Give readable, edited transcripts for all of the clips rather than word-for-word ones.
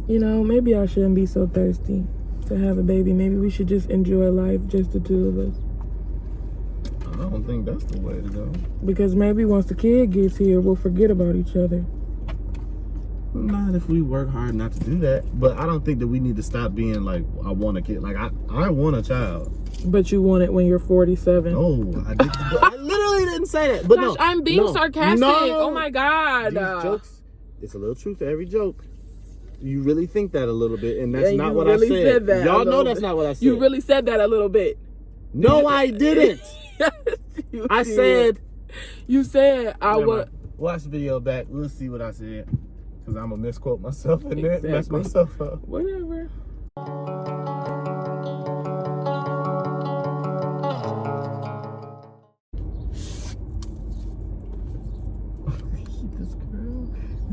You know, maybe I shouldn't be so thirsty to have a baby. Maybe we should just enjoy life, just the two of us. I don't think that's the way to go. Because maybe once the kid gets here, we'll forget about each other. Not if we work hard not to do that. But I don't think that we need to stop being like, I want a kid. Like, I want a child. But you want it when you're 47. No, I literally didn't say that. But Gosh, no, I'm being sarcastic. No. Oh my God. These jokes, it's a little truth to every joke. You really think that a little bit, and that's not what really I said. That Y'all know that's not what I said. You really said that a little bit. No, I didn't. I said. You said I would. Watch the video back. We'll see what I said. Because I'm going to misquote myself and then mess myself up. Whatever.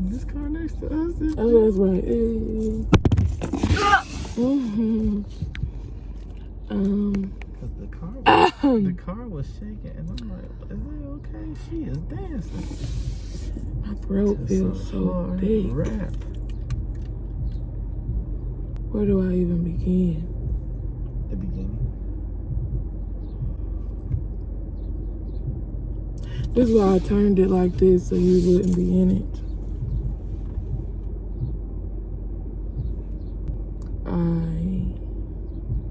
This car next to us. Oh, that's right. Because the car was shaking, and I'm like, is it okay? She is dancing. My throat feels so big. Rap. Where do I even begin? The beginning. This is why I turned it like this, so you wouldn't be in it.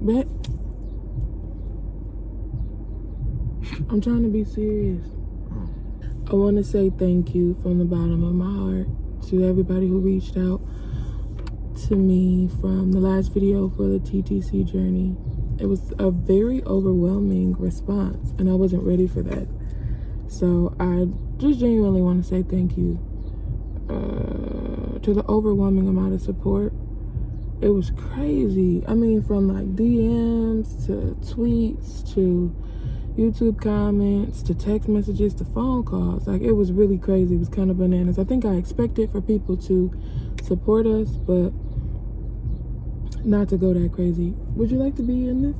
Bet. I'm trying to be serious. I want to say thank you from the bottom of my heart to everybody who reached out to me from the last video for the TTC journey. It was a very overwhelming response, and I wasn't ready for that. So I just genuinely want to say thank you to the overwhelming amount of support. It was crazy. I mean, from like DMs to tweets to YouTube comments to text messages to phone calls. Like, it was really crazy. It was kind of bananas. I think I expected for people to support us, but not to go that crazy. Would you like to be in this?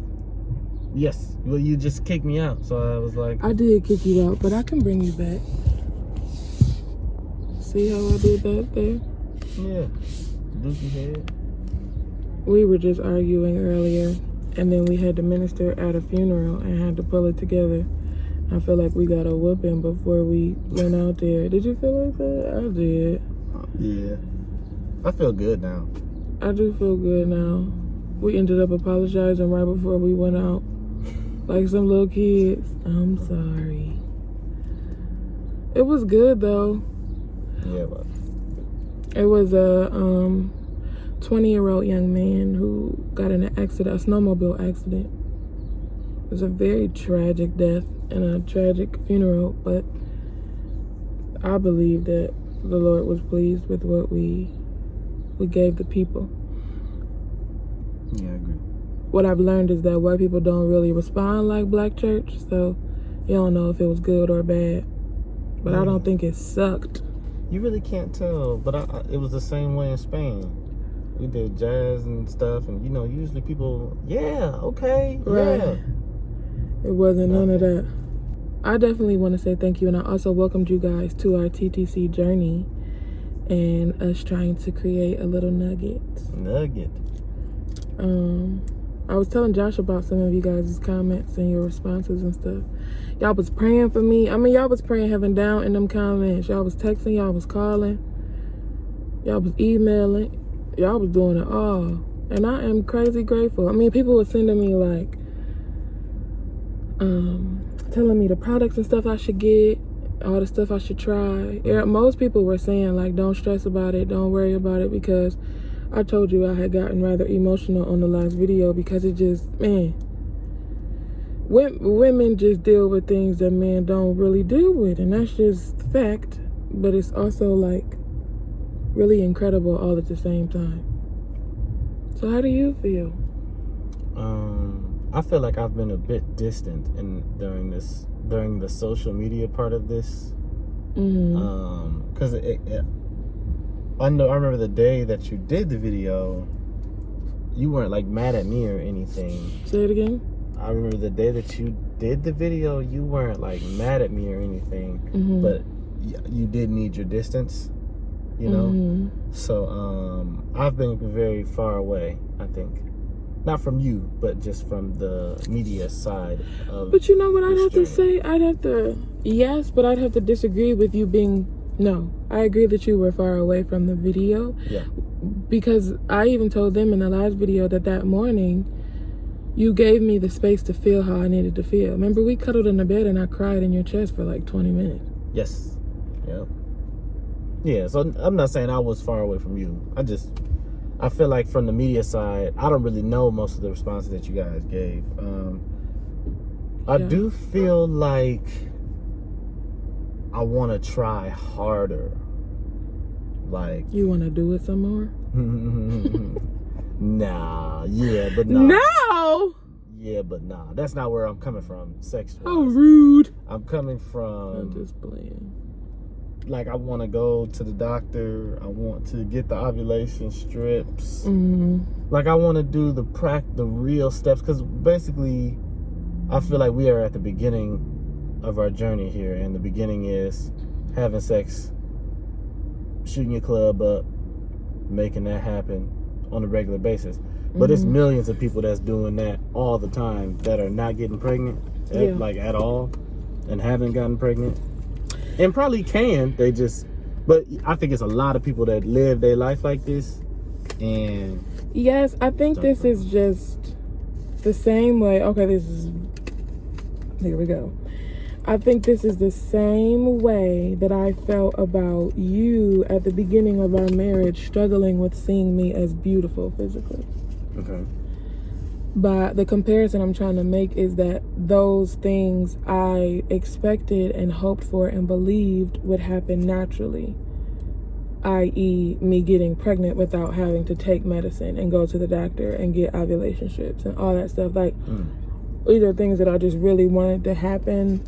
Yes. Well, you just kicked me out, so I was like... I did kick you out, but I can bring you back. See how I did that there? Yeah. Dookie head. We were just arguing earlier, and then we had to minister at a funeral and had to pull it together. I feel like we got a whooping before we went out there. Did you feel like that? I did. Yeah. I feel good now. I do feel good now. We ended up apologizing right before we went out. Like some little kids. I'm sorry. It was good though. Yeah, but it was a 20-year-old young man who got in an accident, a snowmobile accident. It was a very tragic death and a tragic funeral, but I believe that the Lord was pleased with what we gave the people. Yeah, I agree. What I've learned is that white people don't really respond like black church, so you don't know if it was good or bad. But I don't think it sucked. You really can't tell, but it was the same way in Spain. We did jazz and stuff, and usually people, yeah, okay, right. Yeah. It wasn't none of that. I definitely want to say thank you, and I also welcomed you guys to our TTC journey and us trying to create a little nugget. I was telling Josh about some of you guys' comments and your responses and stuff. Y'all was praying for me. I mean, y'all was praying heaven down in them comments. Y'all was texting, y'all was calling, y'all was emailing, y'all was doing it all. And I am crazy grateful. I mean, people were sending me like, telling me the products and stuff I should get, all the stuff I should try. Most people were saying like, don't stress about it, don't worry about it, because I told you I had gotten rather emotional on the last video because it just, man, women just deal with things that men don't really deal with, and that's just fact. But it's also like really incredible all at the same time. So how do you feel? I feel like I've been a bit distant during the social media part of this. Because I remember the day that you did the video, you weren't like mad at me or anything. Say it again. I remember the day that you did the video, you weren't like mad at me or anything, but you did need your distance. you know? So I've been very far away, I think. Not from you, but just from the media side of. But you know what I'd have journey. to say? Yes, but I'd have to disagree with you being, no. I agree that you were far away from the video. Yeah. Because I even told them in the last video that morning, you gave me the space to feel how I needed to feel. Remember, we cuddled in the bed and I cried in your chest for like 20 minutes. Yes. Yep. Yeah, so I'm not saying I was far away from you. I feel like from the media side, I don't really know most of the responses that you guys gave. I do feel like I want to try harder. Like, you want to do it some more? Nah, yeah, but nah. No! Yeah, but nah. That's not where I'm coming from, sex-wise. Oh, rude. I'm coming from... I'm just playing. Like, I want to go to the doctor. I want to get the ovulation strips. Like, I want to do the real steps. Because basically, I feel like we are at the beginning of our journey here. And the beginning is having sex, shooting your club up, making that happen on a regular basis. But it's millions of people that's doing that all the time that are not getting pregnant, like at all, and haven't gotten pregnant. And probably can, but I think it's a lot of people that live their life like this. And yes, I think this is just the same way. Okay, here we go. I think this is the same way that I felt about you at the beginning of our marriage, struggling with seeing me as beautiful physically. Okay. But the comparison I'm trying to make is that those things I expected and hoped for and believed would happen naturally, i.e. me getting pregnant without having to take medicine and go to the doctor and get ovulation strips and all that stuff. Like, these are things that I just really wanted to happen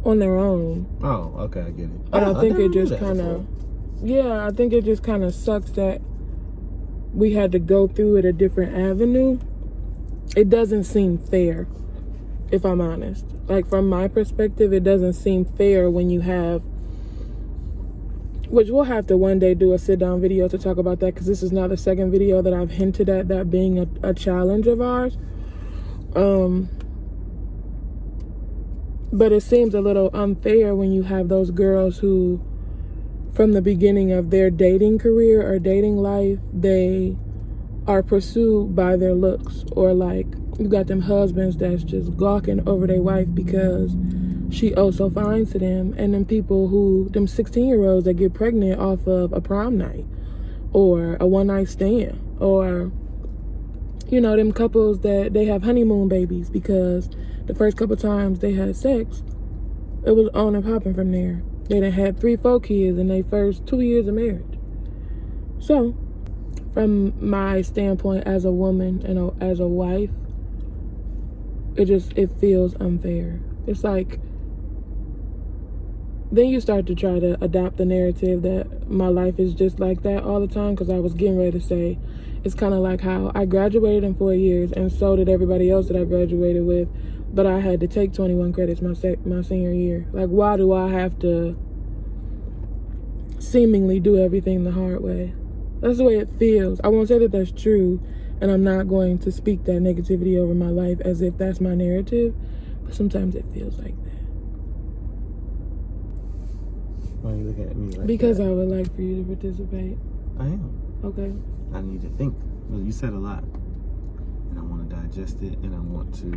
on their own. Oh, okay, I get it. And I think it just kind of, I think it just kind of sucks that we had to go through it a different avenue. It doesn't seem fair, if I'm honest. Like, from my perspective, it doesn't seem fair when you have, which we'll have to one day do a sit-down video to talk about that, because this is now the second video that I've hinted at that being a challenge of ours. But it seems a little unfair when you have those girls who, from the beginning of their dating career or dating life, they are pursued by their looks. Or like, you got them husbands that's just gawking over their wife because she oh so fine to them. And them people them 16-year-olds that get pregnant off of a prom night or a one-night stand. Or, you know, them couples that they have honeymoon babies because the first couple times they had sex, it was on and popping from there. They done had 3-4 kids in their first 2 years of marriage. So, from my standpoint as a woman and as a wife, it feels unfair. It's like, then you start to try to adopt the narrative that my life is just like that all the time, because I was getting ready to say, it's kind of like how I graduated in 4 years, and so did everybody else that I graduated with, but I had to take 21 credits my senior year. Like, why do I have to seemingly do everything the hard way? That's the way it feels. I won't say that that's true, and I'm not going to speak that negativity over my life as if that's my narrative, but sometimes it feels like that. Why are you looking at me like because that? I would like for you to participate. I am. Okay. I need to think. Well, you said a lot, and I want to digest it, and I want to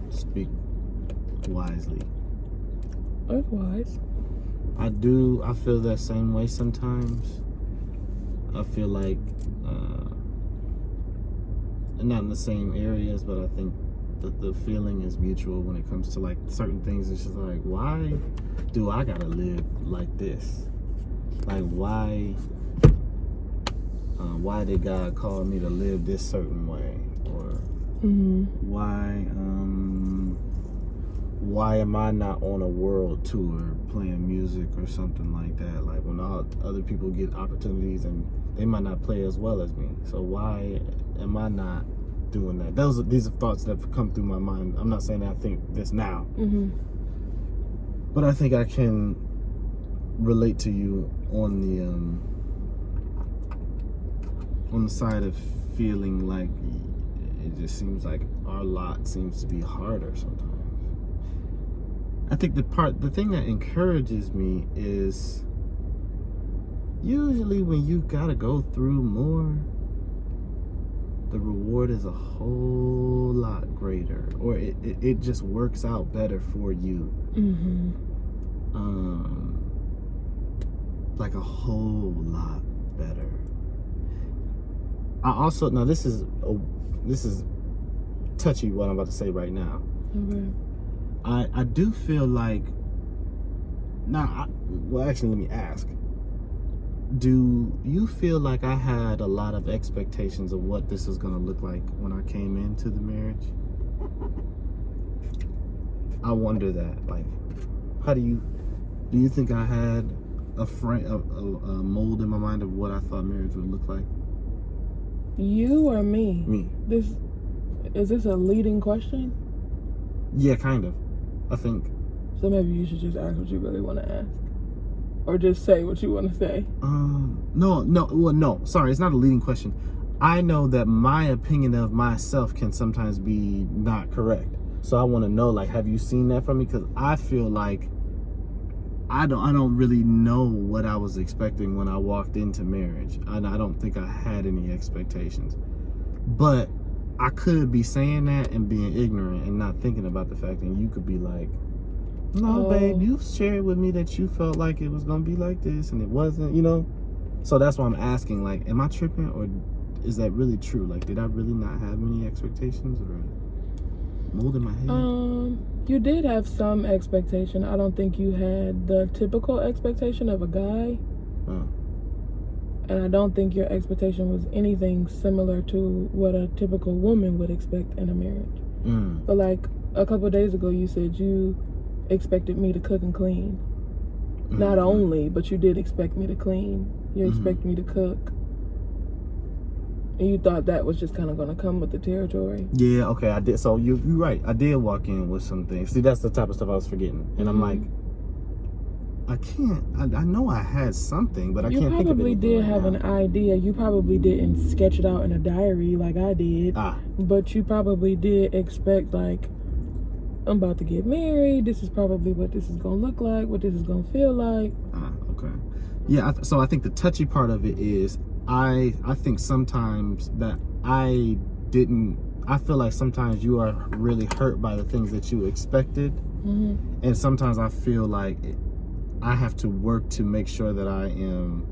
speak wisely. That's wise. I feel that same way sometimes. I feel like, not in the same areas, but I think the feeling is mutual when it comes to like certain things. It's just like, why do I gotta live like this? Like, why did God call me to live this certain way? Or why am I not on a world tour playing music or something like that? Like, when all other people get opportunities and they might not play as well as me. So why am I not doing that? These are thoughts that have come through my mind. I'm not saying that I think this now. But I think I can relate to you on the side of feeling like it just seems like our lot seems to be harder sometimes. I think the thing that encourages me is usually when you gotta go through more, the reward is a whole lot greater, or it just works out better for you. Like a whole lot better. I also, now this is touchy what I'm about to say right now. Okay. I do feel like, well, actually, let me ask. Do you feel like I had a lot of expectations of what this was going to look like when I came into the marriage? I wonder that. Like, do you think I had a mold in my mind of what I thought marriage would look like? You or me? Me. Is this a leading question? Yeah, kind of. I think. So maybe you should just ask what you really want to ask. Or just say what you want to say. No. Sorry, it's not a leading question. I know that my opinion of myself can sometimes be not correct. So I want to know, like, have you seen that from me? Because I feel like I don't really know what I was expecting when I walked into marriage. I don't think I had any expectations. But I could be saying that and being ignorant and not thinking about the fact that you could be like, no, babe, you shared with me that you felt like it was going to be like this and it wasn't, you know? So that's why I'm asking, like, am I tripping or is that really true? Like, did I really not have any expectations or mold in my head? You did have some expectation. I don't think you had the typical expectation of a guy. Oh. And I don't think your expectation was anything similar to what a typical woman would expect in a marriage. But like a couple of days ago, you said you expected me to cook and clean. Not only, but you did expect me to clean. You expect me to cook. And you thought that was just kind of going to come with the territory. Yeah, okay, I did. So you're right. I did walk in with some things. See, that's the type of stuff I was forgetting. And I'm like, I can't. I know I had something, but I can't think of it. You probably did have an idea. You probably didn't sketch it out in a diary like I did. But you probably did expect, like, I'm about to get married. This is probably what this is going to look like, what this is going to feel like. Okay. Yeah, so I think the touchy part of it is I think sometimes that I feel like sometimes you are really hurt by the things that you expected. And sometimes I feel like I have to work to make sure that I am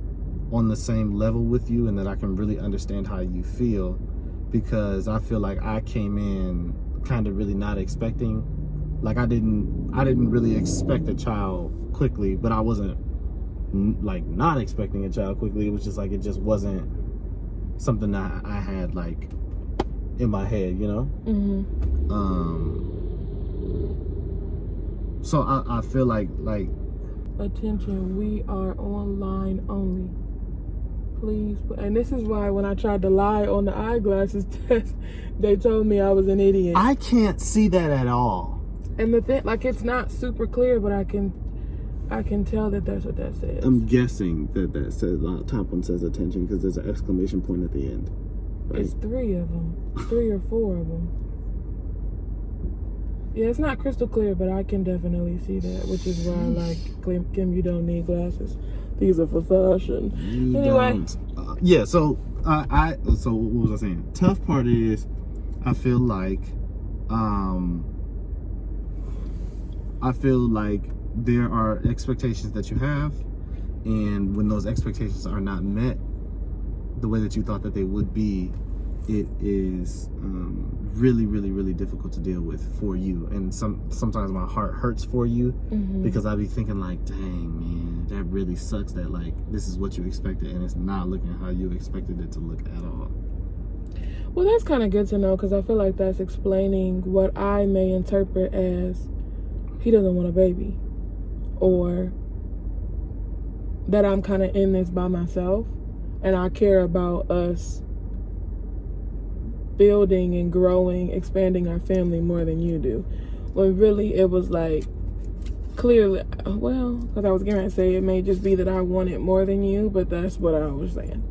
on the same level with you and that I can really understand how you feel, because I feel like I came in kind of really not expecting, like I didn't really expect a child quickly, but I wasn't like not expecting a child quickly. It was just like, it just wasn't something that I had like in my head, you know? So I feel like attention, we are online only. Please. And this is why when I tried to lie on the eyeglasses test, they told me I was an idiot. I can't see that at all. And the thing, like, it's not super clear, but I can tell that that's what that says. I'm guessing that says, top one says attention because there's an exclamation point at the end. Right? It's 3 of them. 3 or 4 of them. Yeah, it's not crystal clear, but I can definitely see that, which is why, like, Kim, you don't need glasses. These are for fashion. Anyway. Yeah, so so what was I saying? Tough part is I feel like there are expectations that you have, and when those expectations are not met the way that you thought that they would be, it is really, really, really difficult to deal with for you. And sometimes my heart hurts for you because I be thinking like, dang, man, that really sucks that like this is what you expected and it's not looking how you expected it to look at all. Well, that's kind of good to know, because I feel like that's explaining what I may interpret as he doesn't want a baby, or that I'm kind of in this by myself and I care about us building and growing, expanding our family more than you do. When really it was like, clearly, well, because I was going to say it may just be that I want it more than you, but that's what I was saying.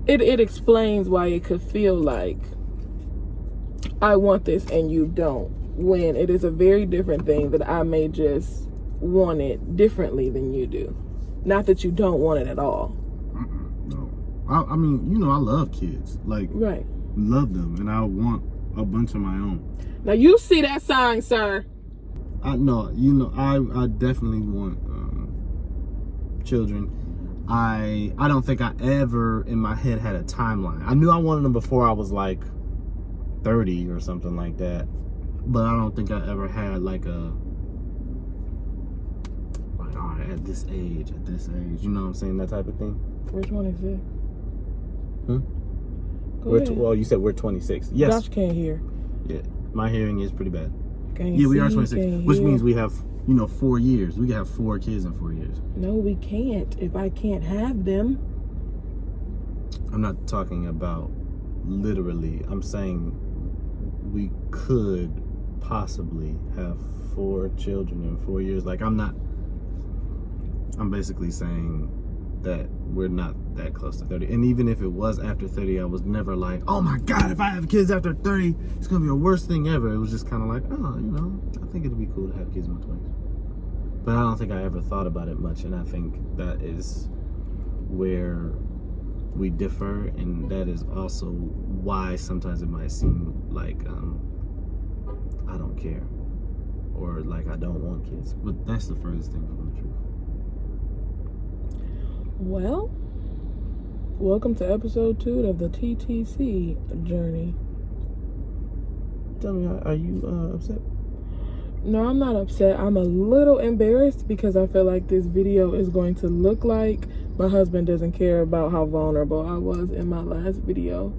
It explains why it could feel like I want this and you don't, when it is a very different thing that I may just want it differently than you do. Not that you don't want it at all. No. I mean, you know, I love kids. Like, right. Love them, and I want a bunch of my own. Now, you see that sign, sir. I definitely want children. I don't think I ever in my head had a timeline. I knew I wanted them before I was like 30 or something like that, but I don't think I ever had like a like, all right, at this age, you know what I'm saying, that type of thing. Which one is it? Well, you said we're 26. Yes. Josh can't hear. Yeah, my hearing is pretty bad. Yeah, we are 26, which means we have, 4 years. We can have 4 kids in 4 years. No, we can't. If I can't have them. I'm not talking about literally. I'm saying we could possibly have 4 children in 4 years. Like, I'm basically saying that we're not that close to 30. And even if it was after 30, I was never like, oh my God, if I have kids after 30, it's gonna be the worst thing ever. It was just kind of like, oh, I think it'd be cool to have kids in my 20s. But I don't think I ever thought about it much, and I think that is where we differ, and that is also why sometimes it might seem like I don't care, or like I don't want kids. But that's the furthest thing from the truth. Well, welcome to episode 2 of the TTC journey. Tell me, are you upset? No, I'm not upset. I'm a little embarrassed because I feel like this video is going to look like my husband doesn't care about how vulnerable I was in my last video.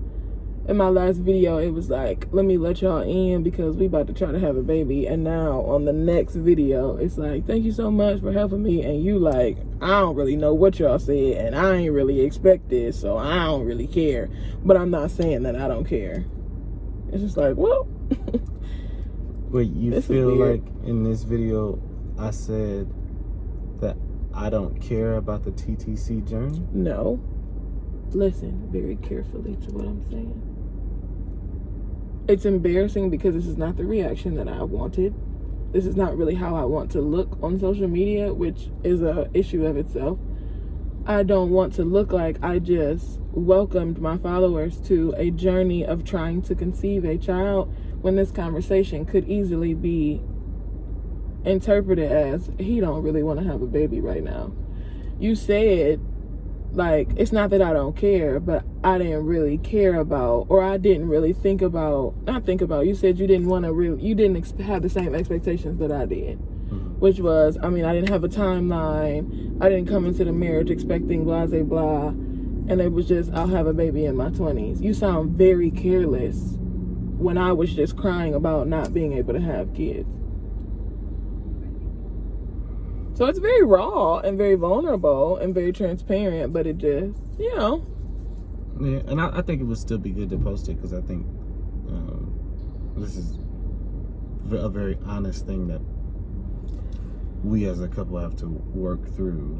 In my last video, it was like, let me let y'all in because we about to try to have a baby. And now on the next video, it's like, thank you so much for helping me. And you like, I don't really know what y'all said and I ain't really expect this, so I don't really care. But I'm not saying that I don't care. It's just like, well. Wait, you feel like in this video I said that I don't care about the TTC journey? No. Listen very carefully to what I'm saying. It's embarrassing because this is not the reaction that I wanted. This is not really how I want to look on social media, which is an issue of itself. I don't want to look like I just welcomed my followers to a journey of trying to conceive a child when this conversation could easily be interpreted as, he don't really want to have a baby right now. You said, like, it's not that I don't care, but I didn't really care about, or I didn't really think about, you said you didn't want to really, you didn't have the same expectations that I did. Which was, I didn't have a timeline. I didn't come into the marriage expecting blah, blah, blah. And it was just, I'll have a baby in my 20s. You sound very careless when I was just crying about not being able to have kids. So it's very raw and very vulnerable and very transparent, but it just, Yeah, and I think it would still be good to post it because I think this is a very honest thing that we as a couple have to work through.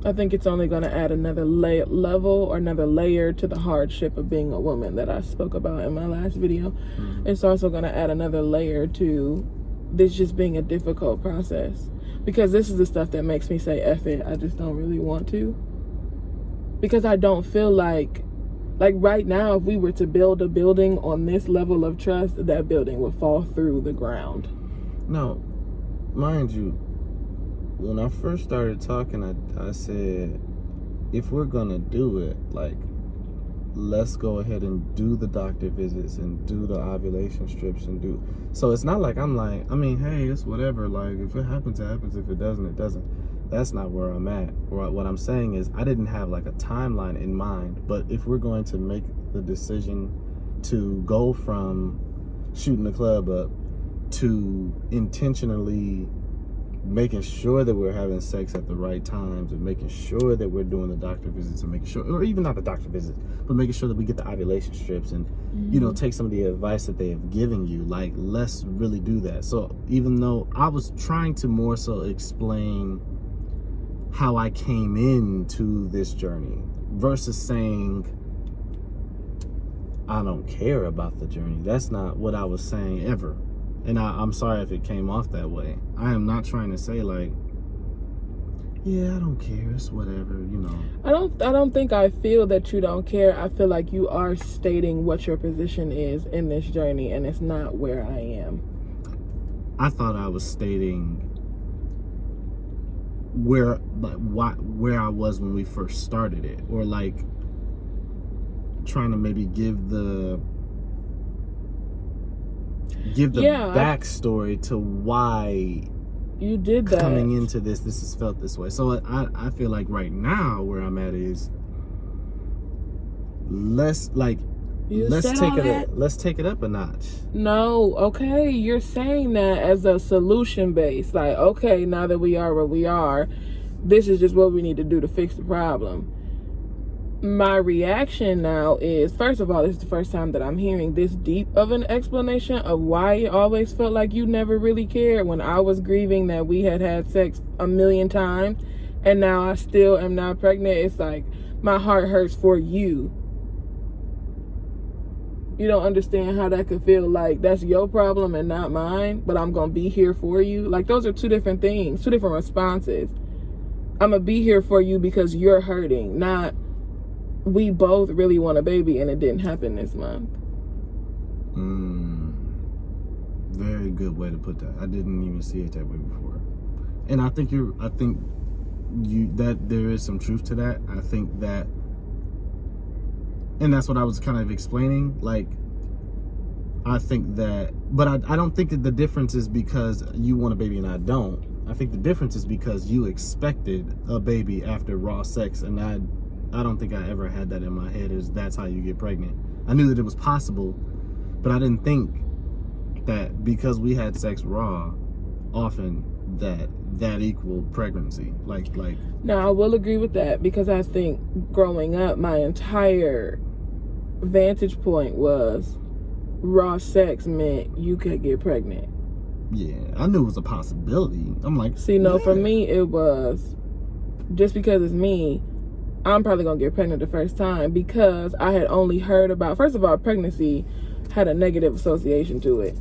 I think it's only going to add another level or another layer to the hardship of being a woman that I spoke about in my last video. It's also going to add another layer to this just being a difficult process, because this is the stuff that makes me say F it. I just don't really want to, because I don't feel like right now, if we were to build a building on this level of trust, that building would fall through the ground. Now, mind you, when I first started talking, I said, if we're gonna do it, like, let's go ahead and do the doctor visits and do the ovulation strips and do. So it's not like I'm like, hey, it's whatever. Like, if it happens, it happens. If it doesn't, it doesn't. That's not where I'm at. What I'm saying is, I didn't have like a timeline in mind. But if we're going to make the decision to go from shooting the club up to intentionally making sure that we're having sex at the right times, and making sure that we're doing the doctor visits, and making sure, or even not the doctor visits, but making sure that we get the ovulation strips, and you know, take some of the advice that they have given you. Like, let's really do that. So even though I was trying to more so explain how I came into this journey versus saying I don't care about the journey, that's not what I was saying ever. And I'm sorry if it came off that way. I am not trying to say like, yeah, I don't care, it's whatever, you know. I don't think I feel that you don't care. I feel like you are stating what your position is in this journey, and it's not where I am. I thought I was stating where I was when we first started it, or like trying to maybe give the backstory to why you did that. Coming into this has felt this way. So I feel like right now where I'm at is let's take it up a notch. No, okay, you're saying that as a solution base. Like, okay, now that we are where we are, this is just what we need to do to fix the problem. My reaction now is, first of all, this is the first time that I'm hearing this deep of an explanation of why it always felt like you never really cared when I was grieving that we had sex 1,000,000 times and now I still am not pregnant. It's like my heart hurts for you. You don't understand how that could feel like that's your problem and not mine, but I'm going to be here for you. Like, those are two different things, two different responses. I'm going to be here for you because you're hurting, not we both really want a baby and it didn't happen this month. Very good way to put that. I didn't even see it that way before. And I think that there is some truth to that. I think that, and that's what I was kind of explaining. Like, I think that, but I don't think that the difference is because you want a baby and I don't. I think the difference is because you expected a baby after raw sex, and I don't think I ever had that in my head, is that's how you get pregnant. I knew that it was possible, but I didn't think that because we had sex raw often that equaled pregnancy. Like. Now, I will agree with that, because I think growing up, my entire vantage point was raw sex meant you could get pregnant. Yeah, I knew it was a possibility. I'm like, see, no, for me, it was just because it's me, I'm probably gonna get pregnant the first time, because I had only heard about, first of all, pregnancy had a negative association to it,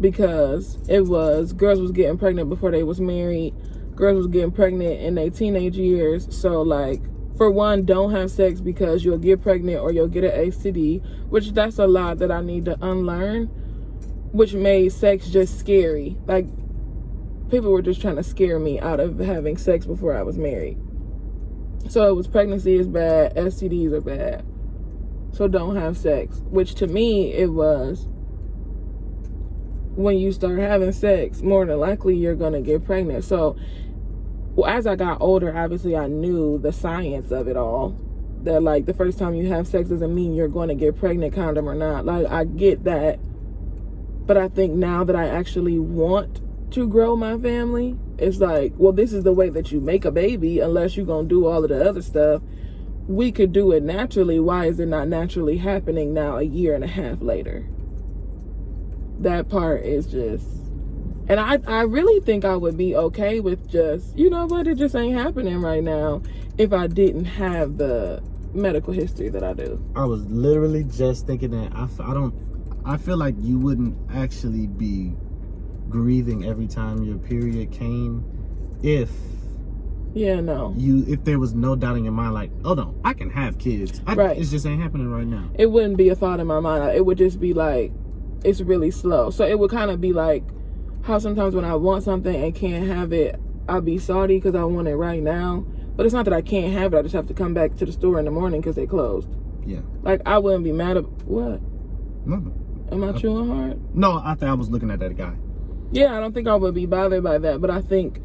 because it was girls was getting pregnant before they was married, girls was getting pregnant in their teenage years. So like, for one, don't have sex because you'll get pregnant or you'll get an STD, which that's a lot that I need to unlearn, which made sex just scary. Like, people were just trying to scare me out of having sex before I was married. So it was pregnancy is bad, STDs are bad, so don't have sex. Which to me, it was, when you start having sex, more than likely you're gonna get pregnant. So as I got older, obviously I knew the science of it all, that like the first time you have sex doesn't mean you're going to get pregnant, condom or not. Like, I get that, but I think now that I actually want to grow my family, it's like, well, this is the way that you make a baby, unless you're gonna do all of the other stuff. We could do it naturally. Why is it not naturally happening now, 1.5 years later? That part is just, and I really think I would be okay with just, you know what, it just ain't happening right now, if I didn't have the medical history that I do. I was literally just thinking that I feel like you wouldn't actually be grieving every time your period came if if there was no doubt in your mind, like, oh no, I can have kids. Right. It just ain't happening right now. It wouldn't be a thought in my mind. It would just be like, it's really slow. So it would kind of be like how sometimes when I want something and can't have it, I'll be salty because I want it right now. But it's not that I can't have it. I just have to come back to the store in the morning because they closed. Yeah. Like, I wouldn't be mad at what? Nothing. Am I chewing hard? No, I think I was looking at that guy. Yeah, I don't think I would be bothered by that. But I think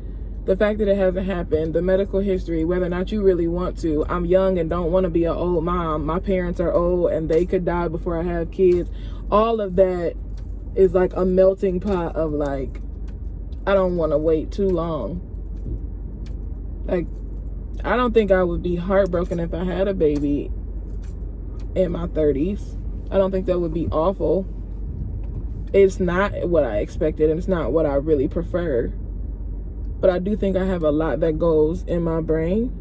the fact that it hasn't happened, the medical history, whether or not you really want to. I'm young and don't want to be an old mom. My parents are old and they could die before I have kids. All of that is like a melting pot of like, I don't want to wait too long. Like, I don't think I would be heartbroken if I had a baby in my 30s. I don't think that would be awful. It's not what I expected, and it's not what I really prefer. But I do think I have a lot that goes in my brain.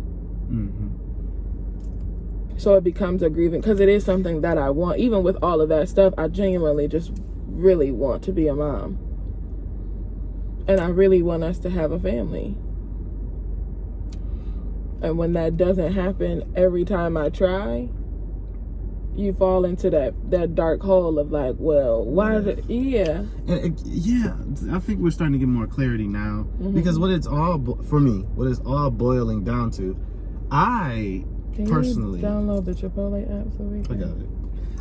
So it becomes a grieving, because it is something that I want. Even with all of that stuff, I genuinely just really want to be a mom. And I really want us to have a family. And when that doesn't happen, every time I try, you fall into that dark hole of like, well, why? Yeah. Yeah, I think we're starting to get more clarity now. Because what it's all, for me, what it's all boiling down to, Can personally, you download the Chipotle app so we can? I got it.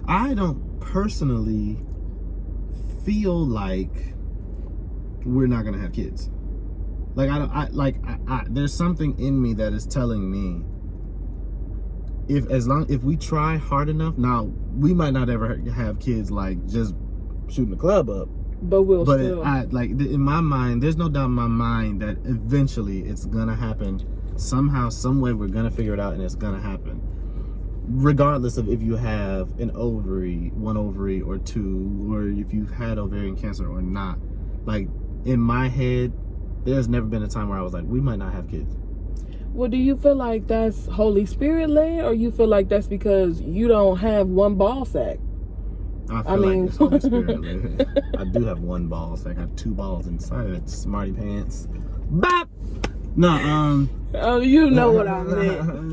I don't personally feel like we're not gonna have kids. Like I there's something in me that is telling me if we try hard enough, now we might not ever have kids like just shooting the club up. But still. In my mind, there's no doubt in my mind that eventually it's gonna happen. Somehow, some way, we're gonna figure it out, and it's gonna happen, regardless of if you have one ovary or two, or if you've had ovarian cancer or not. Like, in my head, there's never been a time where I was like, we might not have kids. Well, do you feel like that's Holy Spirit led, or you feel like that's because you don't have one ball sack? I mean, like it's Holy Spirit led. I do have one ball sack. I have two balls inside of it. Smarty pants. Bop! No, oh, you know what I meant.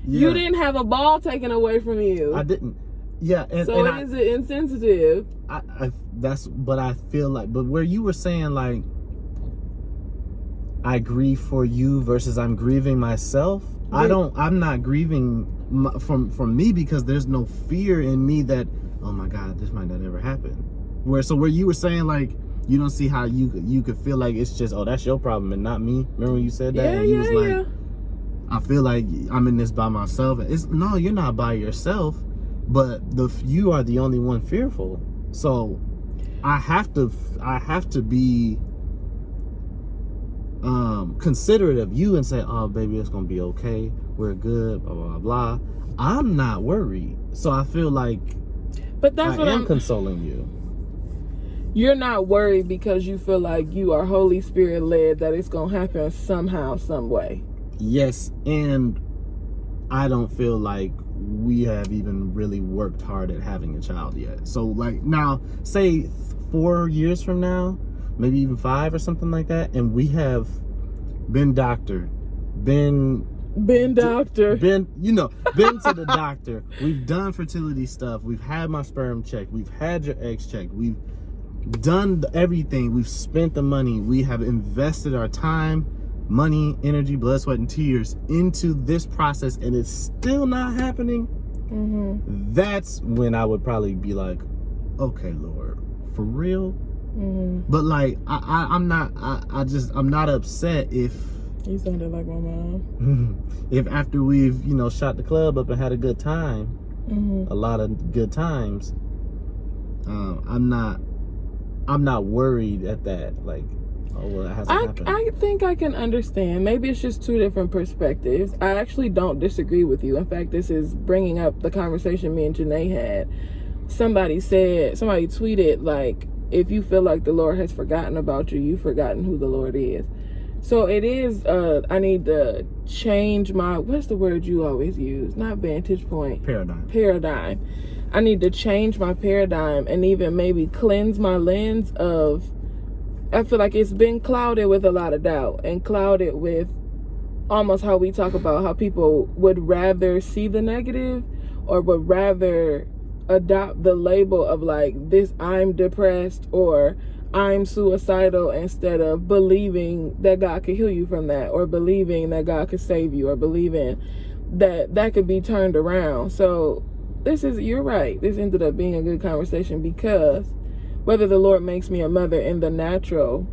Yeah. You didn't have a ball taken away from you. I didn't. Yeah, so is it insensitive? But I feel like, but where you were saying like, I grieve for you versus I'm grieving myself. Yeah. I'm not grieving from me, because there's no fear in me that, oh my God, this might not ever happen. Where you were saying like, you don't see how you could feel like it's just, oh, that's your problem and not me. Remember when you said that? Yeah, and you was like, yeah. I feel like I'm in this by myself. No, you're not by yourself, but you are the only one fearful. So I have to be considerate of you and say, oh baby, it's gonna be okay, we're good, blah blah blah. I'm not worried, so I feel like, but that's what I'm consoling you. You're not worried because you feel like you are Holy Spirit led, that it's gonna happen somehow, some way. Yes, and I don't feel like we have even really worked hard at having a child yet. So like, now say 4 years from now, maybe even 5 or something like that, and we have been doctored, been to the doctor, we've done fertility stuff, we've had my sperm checked, we've had your eggs checked, we've done everything, we've spent the money, we have invested our time, money, energy, blood, sweat, and tears into this process, and it's still not happening. That's when I would probably be like, okay, Lord, for real? But like, I'm not upset if you sounded like my mom. If after we've shot the club up and had a good time, a lot of good times, I'm not worried at that. Like, oh well, it hasn't happened. I think I can understand. Maybe it's just two different perspectives. I actually don't disagree with you. In fact, this is bringing up the conversation me and Janae had. Somebody tweeted like, if you feel like the Lord has forgotten about you, you've forgotten who the Lord is. So it is, I need to change my, what's the word you always use? Not vantage point. Paradigm. I need to change my paradigm and even maybe cleanse my lens of, I feel like it's been clouded with a lot of doubt and clouded with almost how we talk about how people would rather see the negative or would rather adopt the label of like this, I'm depressed or I'm suicidal, instead of believing that God could heal you from that, or believing that God could save you, or believing that could be turned around. So you're right, this ended up being a good conversation, because whether the Lord makes me a mother in the natural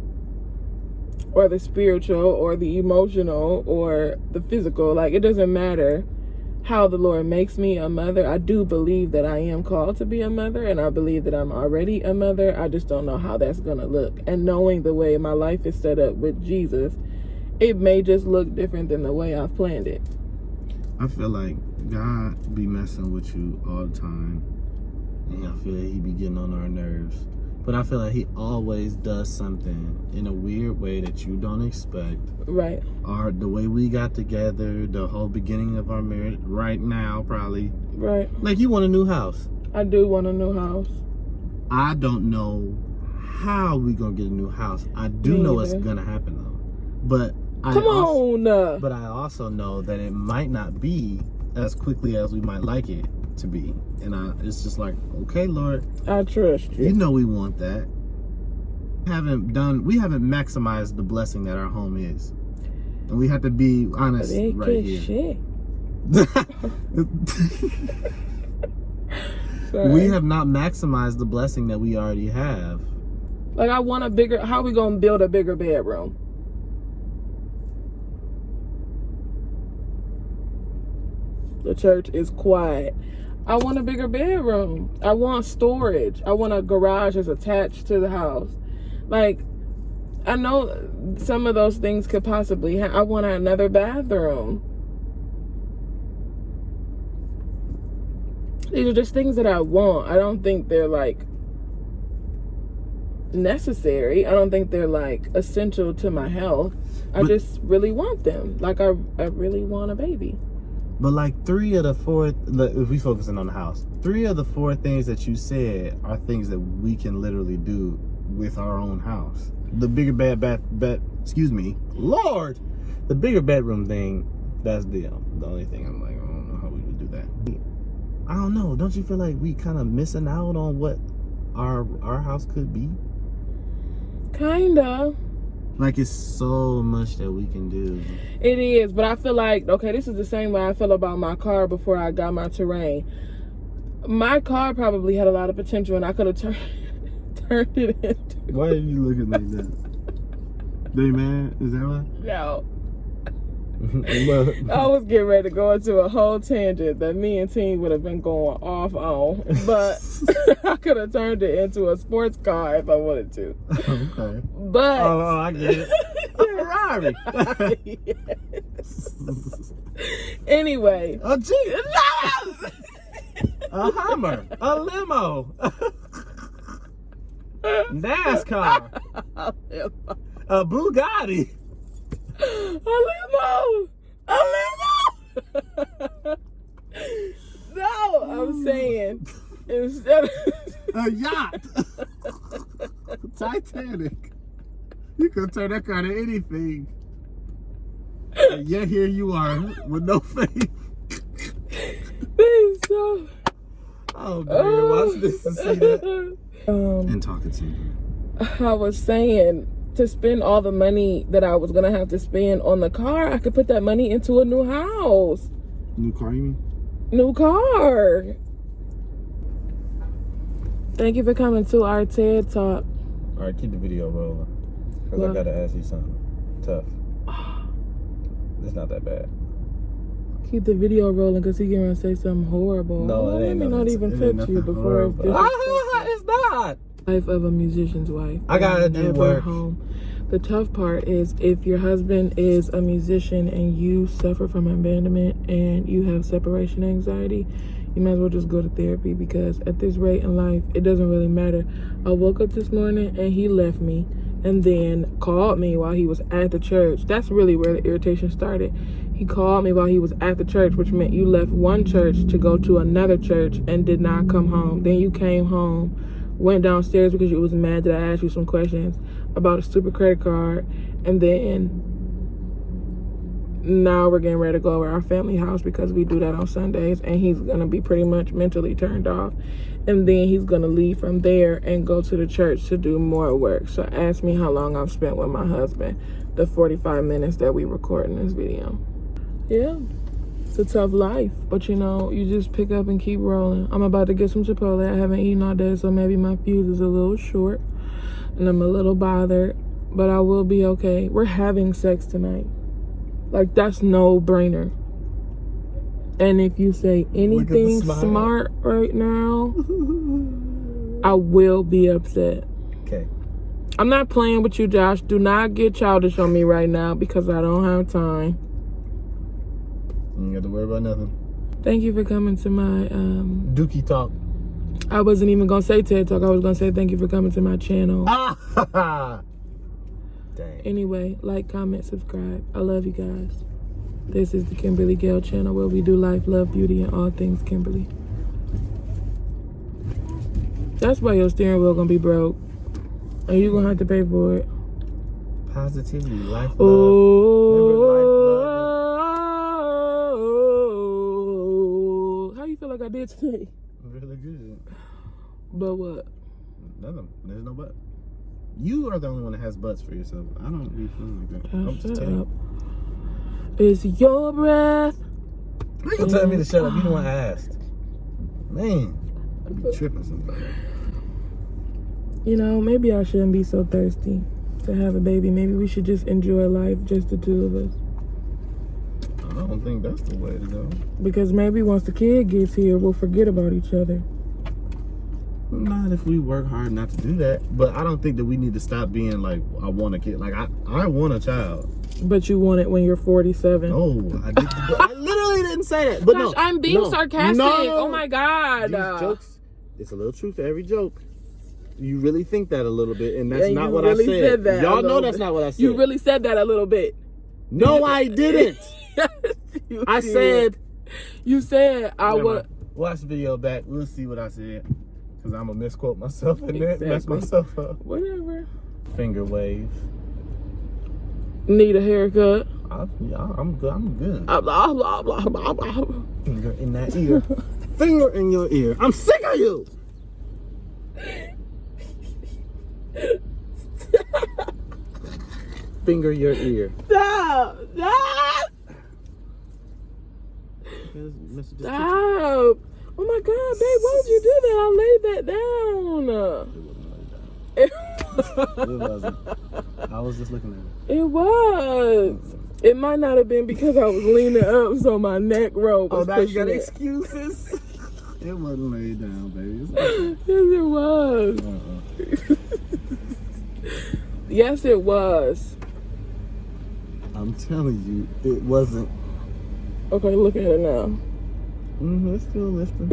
or the spiritual or the emotional or the physical, like, it doesn't matter. how the Lord makes me a mother. I do believe that I am called to be a mother, and I believe that I'm already a mother. I just don't know how that's going to look. And knowing the way my life is set up with Jesus, it may just look different than the way I've planned it. I feel like God be messing with you all the time. And I feel like he be getting on our nerves. But I feel like he always does something in a weird way that you don't expect. Right. Or the way we got together, the whole beginning of our marriage, right now, probably. Right. Like, you want a new house. I do want a new house. I don't know how we gonna get a new house. I do know what's gonna happen, though. But But I also know that it might not be as quickly as we might like it to be. And it's just like, okay, Lord, I trust you. You know we want that. We haven't maximized the blessing that our home is. And we have to be honest right here. Shit. We have not maximized the blessing that we already have. Like, I want a bigger, how are we going to build a bigger bedroom? The church is quiet. I want a bigger bedroom. I want storage. I want a garage that's attached to the house. Like, I know some of those things could possibly I want another bathroom. These are just things that I want. I don't think they're like necessary. I don't think they're like essential to my health. I just really want them. Like, I really want a baby. But like 3 of the 4, if we focusing on the house, 3 of the 4 things that you said are things that we can literally do with our own house. The bigger excuse me, Lord, the bigger bedroom thing, that's the only thing I'm like, I don't know how we would do that. I don't know. Don't you feel like we kind of missing out on what our house could be? Kinda. Like, it's so much that we can do. It is, but I feel like, okay, this is the same way I feel about my car before I got my Terrain. My car probably had a lot of potential, and I could have turned it into... Why are you looking like that? They mad? Is that why? No. I was getting ready to go into a whole tangent that me and Teen would have been going off on, but I could have turned it into a sports car if I wanted to. Okay. But I get it. A Ferrari. Yes. Anyway. A Jeep. A Hummer. A limo. NASCAR. A Bugatti. A limo! No, I'm saying instead of a yacht. Titanic. You could turn that car to anything. And yet here you are with no faith. So, oh man, watch this and see that. And talking to you. I was saying, to spend all the money that I was gonna have to spend on the car, I could put that money into a new house. New car, you mean? New car. Thank you for coming to our TED Talk. All right, keep the video rolling, because I gotta ask you something tough. It's not that bad. Keep the video rolling, because he's gonna say something horrible. No, it ain't. Let me not even touch you before it's not. Life of a musician's wife. I gotta do work. Home. The tough part is if your husband is a musician and you suffer from abandonment and you have separation anxiety, you might as well just go to therapy, because at this rate in life, it doesn't really matter. I woke up this morning and he left me and then called me while he was at the church. That's really where the irritation started. He called me while he was at the church, which meant you left one church to go to another church and did not come home. Then you came home, went downstairs because you was mad that I asked you some questions about a stupid credit card, and then now we're getting ready to go over our family house because we do that on Sundays, and he's gonna be pretty much mentally turned off, and then he's gonna leave from there and go to the church to do more work. So ask me how long I've spent with my husband, the 45 minutes that we record in this video. Yeah, it's a tough life, but you know, you just pick up and keep rolling. I'm about to get some Chipotle. I haven't eaten all day, so maybe my fuse is a little short and I'm a little bothered, but I will be okay. We're having sex tonight. Like, that's no brainer. And if you say anything smart right now, I will be upset. Okay. I'm not playing with you, Josh. Do not get childish on me right now because I don't have time. You ain't got to worry about nothing. Thank you for coming to my Dookie Talk. I wasn't even gonna say TED Talk. I was gonna say thank you for coming to my channel. Ah! Dang. Anyway, like, comment, subscribe. I love you guys. This is the Kimberly Gale channel where we do life, love, beauty, and all things Kimberly. That's why your steering wheel gonna be broke. And you're gonna have to pay for it. Positivity, life, love. Oh, how you feel like I did today? Really good. But what? Nothing. There's no but. You are the only one that has butts for yourself. I don't be feeling like that. I'm just telling you. It's your breath. How you gonna tell me to shut up? You the one I asked. Man, I be tripping sometimes. You know, maybe I shouldn't be so thirsty to have a baby. Maybe we should just enjoy life, just the two of us. I don't think that's the way to go. Because maybe once the kid gets here, we'll forget about each other. Not if we work hard not to do that. But I don't think that we need to stop being like, I want a kid. Like, I want a child. But you want it when you're 47. Oh, I literally didn't say that. But Gosh, no, I'm being sarcastic. No. Oh my God. These jokes, it's a little truth to every joke. You really think that a little bit, and that's not what I said. Y'all know that's not what I said. You really said that a little bit. No, I didn't. I said. You said I would. Watch the video back. We'll see what I said. Because I'm going to misquote myself and then mess myself up. Whatever. Finger wave. Need a haircut. I'm good. I'm good. Blah, blah, blah, blah, blah. Finger in that ear. Finger in your ear. I'm sick of you. Finger your ear. Stop. Stop. Stop. Oh my God, babe, why would you do that? I laid that down. It wasn't. I was just looking at it. It was. It might not have been because I was leaning up so my neck rope was now you got pushing it. excuses? It wasn't laid down, baby. Yes, it was. Yes, it was. I'm telling you, it wasn't. Okay, look at it now. It's still lifting.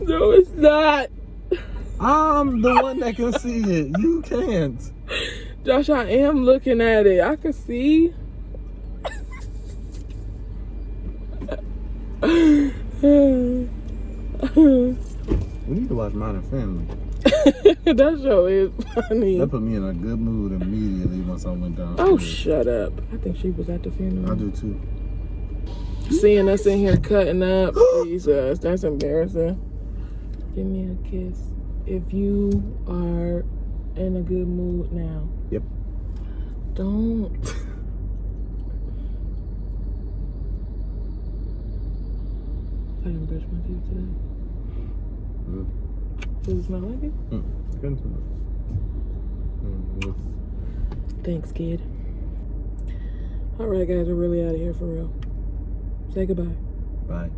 No, it's not. I'm the one that can see it. You can't. Josh, I am looking at it. I can see. We need to watch Modern Family. That show is funny. That put me in a good mood immediately once I went down. Oh, shut up. I think she was at the funeral. I do too. Seeing us in here cutting up, Jesus, that's embarrassing. Give me a kiss. If you are in a good mood now. Yep. Don't. I didn't brush my teeth today. Does it smell like it? It's good to know. Thanks, kid. All right, guys, we're really out of here for real. Say goodbye. Bye.